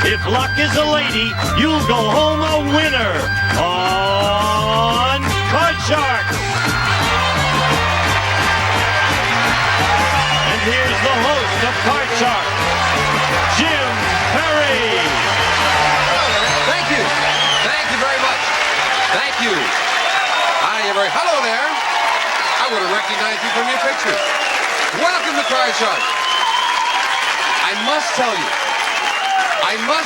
If luck is a lady, you'll go home a winner on Card Sharks. And here's the host of Card Sharks, Jim Perry. Thank you. Thank you very much. Thank you. Hello there. I would have recognized you from your picture. Welcome to Card Sharks. I must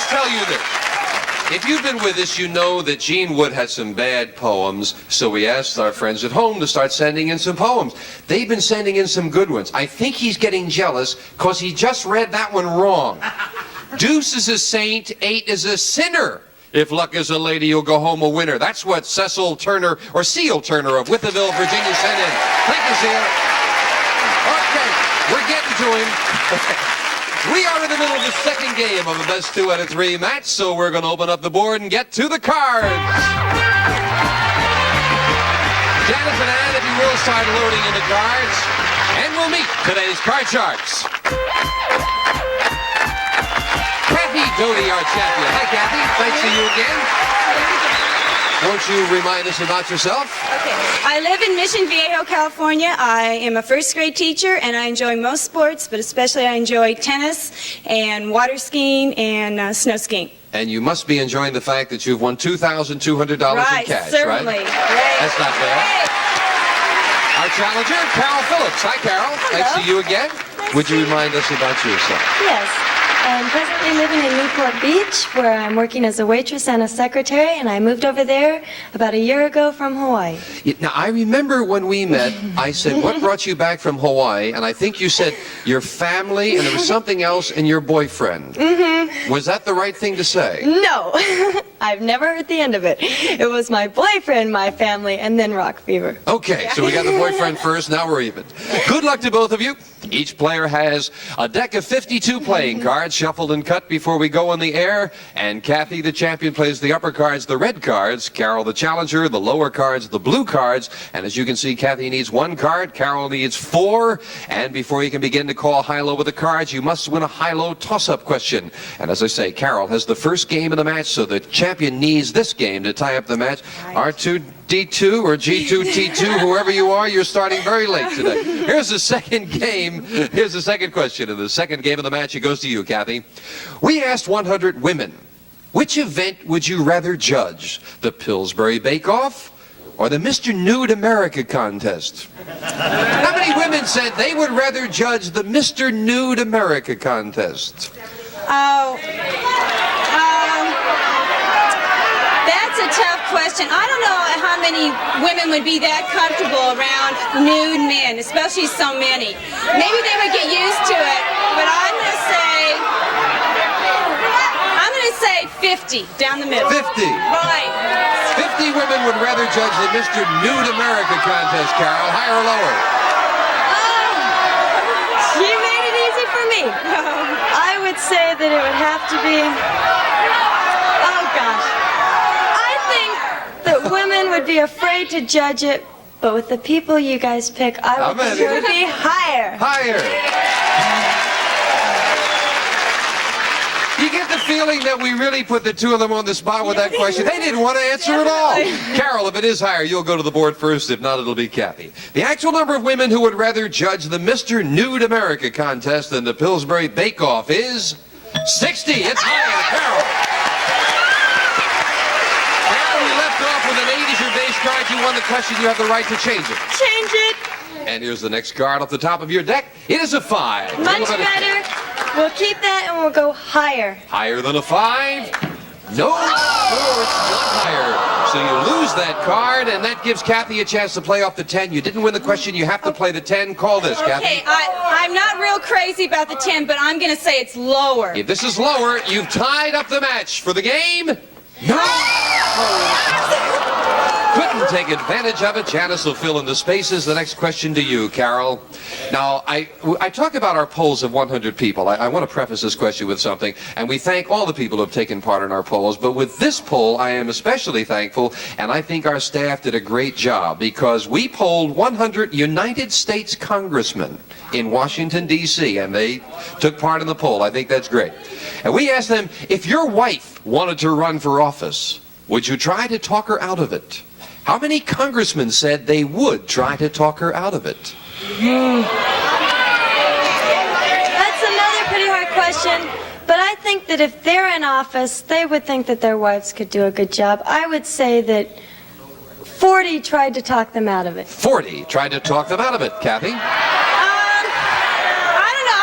tell you this. If you've been with us, you know that Gene Wood had some bad poems, so we asked our friends at home to start sending in some poems. They've been sending in some good ones. I think he's getting jealous because he just read that one wrong. Deuce is a saint, 8 is a sinner. If luck is a lady, you'll go home a winner. That's what Cecil Turner, or Seal Turner of Witherville, Virginia, sent in. Thank you, Seal. Okay, we're getting to him. We are in the middle of the second game of a best 2 out of 3 match, so we're going to open up the board and get to the cards. Janice and Ann, if you will, start loading in the cards, and we'll meet today's Card Sharks. Kathy Doty, our champion. Hi, Kathy. Nice to see you again. Won't you remind us about yourself? Okay. I live in Mission Viejo, California. I am a first grade teacher, and I enjoy most sports, but especially I enjoy tennis and water skiing and snow skiing. And you must be enjoying the fact that you've won $2,200 in cash, certainly. Right? That's not bad. Our challenger, Carol Phillips. Hi, Carol. Hello. Nice to see you again. Would you remind us about yourself? Yes. I'm presently living in Newport Beach, where I'm working as a waitress and a secretary, and I moved over there about a year ago from Hawaii. Now, I remember when we met, I said, what brought you back from Hawaii? And I think you said your family, and there was something else, and your boyfriend. Mm-hmm. Was that the right thing to say? No, I've never heard the end of it. It was my boyfriend, my family, and then rock fever. Okay, so we got the boyfriend first, now we're even. Good luck to both of you. Each player has a deck of 52 playing cards, shuffled and cut before we go on the air. And Kathy, the champion, plays the upper cards, the red cards. Carol, the challenger, the lower cards, the blue cards. And as you can see, Kathy needs 1 card. Carol needs 4. And before you can begin to call high-low with the cards, you must win a high-low toss-up question. And as I say, Carol has the first game of the match, so the champion needs this game to tie up the match. R2D2 or G2T2, whoever you are, you're starting very late today. Here's the second game. Here's the second question. In the second game of the match, it goes to you, Kathy. We asked 100 women, which event would you rather judge? The Pillsbury Bake Off or the Mr. Nude America contest? How many women said they would rather judge the Mr. Nude America contest? That's a tough question. I don't know how many women would be that comfortable around nude men, especially so many. Maybe they would get used to it, but I'm going to say 50 down the middle. 50. Right. 50 women would rather judge the Mr. Nude America contest, Carol. Higher or lower? Oh, you made it easy for me. I would say that it would have to be... Oh, gosh. I think that women would be afraid to judge it, but with the people you guys pick, I would think it would be higher. Higher. You get the feeling that we really put the two of them on the spot with that question. They didn't want to answer at all. Carol, if it is higher, you'll go to the board first. If not, it'll be Kathy. The actual number of women who would rather judge the Mr. Nude America contest than the Pillsbury Bake Off is 60. It's higher, Carol. Carol, we left off with an 8 as your base card. You won the question. You have the right to change it. Change it. And here's the next card off the top of your deck. It is a 5. Much better. We'll keep that and we'll go higher. Higher than a 5? No, it's not higher. So you lose that card, and that gives Kathy a chance to play off the 10. You didn't win the question. You have to play the 10. Call this, Kathy. Okay, I'm not real crazy about the 10, but I'm going to say it's lower. If this is lower, you've tied up the match for the game. No! couldn't take advantage of it. Janice will fill in the spaces. The next question to you, Carol. Now, I talk about our polls of 100 people. I want to preface this question with something, and we thank all the people who have taken part in our polls. But with this poll, I am especially thankful, and I think our staff did a great job because we polled 100 United States congressmen in Washington, D.C., and they took part in the poll. I think that's great. And we asked them, if your wife wanted to run for office, would you try to talk her out of it? How many congressmen said they would try to talk her out of it? That's another pretty hard question, but I think that if they're in office, they would think that their wives could do a good job. I would say that 40 tried to talk them out of it. 40 tried to talk them out of it. Kathy? I don't know.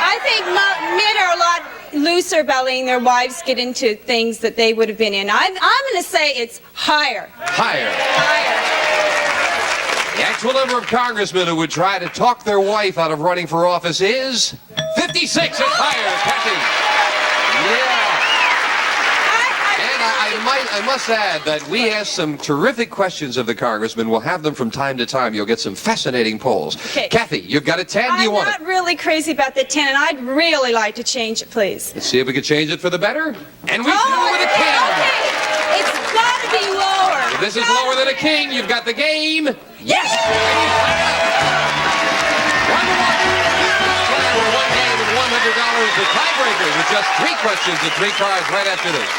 I think men are a lot looser about letting their wives get into things that they would have been in. I'm going to say it's higher. Higher. Higher. The actual number of congressmen who would try to talk their wife out of running for office is 56. It's higher, Kathy. Yeah. And I must add that we asked some terrific questions of the congressmen. We'll have them from time to time. You'll get some fascinating polls. Okay. Kathy, you've got a 10. Do you want it? I'm not really crazy about the 10, and I'd really like to change it, please. Let's see if we can change it for the better. And we do Oh, with a okay, 10. okay. It's got to be lower. If this is lower than a king, you've got the game. Yes! 1-1. $1 game and $100. The tiebreaker with just 3 questions and 3 cards right after this.